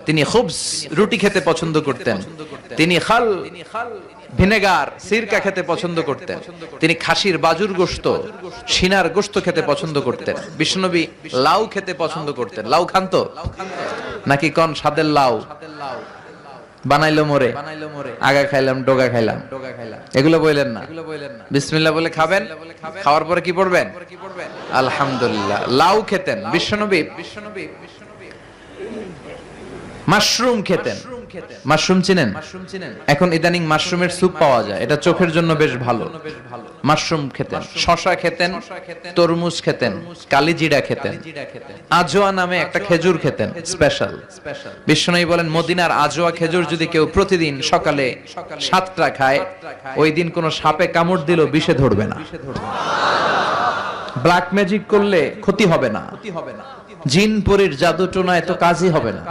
তিনি খুবস রুটি খেতে পছন্দ করতেন, তিনি খাল ভিনেগার সিরকা খেতে পছন্দ করতেন, তিনি খাসির বাজুর গোশত সিনার গোশত খেতে পছন্দ করতেন। বিশ্বনবী লাউ খেতে পছন্দ করতেন। লাউ খান তো নাকি কোন স্বাদের লাউ? বানাইলো মোরে, আগা খাইলাম ডোগা খাইলাম, এগুলো বললেন না। বিসমিল্লাহ বলে খাবেন, খাওয়ার পরে কি পড়বেন? আলহামদুলিল্লাহ। লাউ খেতেন বিশ্বনবী। মাশরুম খেতেন। মাশরুম চিনেন? এখন ইদানিং মাশরুমের স্যুপ পাওয়া যায়, এটা চোখের জন্য বেশ ভালো। মাশরুম খেতেন, শশা খেতেন, তরমুজ খেতেন, কালিজিরা খেতেন, আজোয়া নামে একটা খেজুর খেতেন স্পেশাল। বিশ্বনবী বলেন মদিনার আজোয়া খেজুর যদি কেউ প্রতিদিন সকালে 7টা খায়, ওই দিন কোন সাপে কামড় দিল বিষে ধরবে না, ব্ল্যাক ম্যাজিক করলে ক্ষতি হবে না, জিন পরীর জাদু টোনায় তো কাজই হবে না।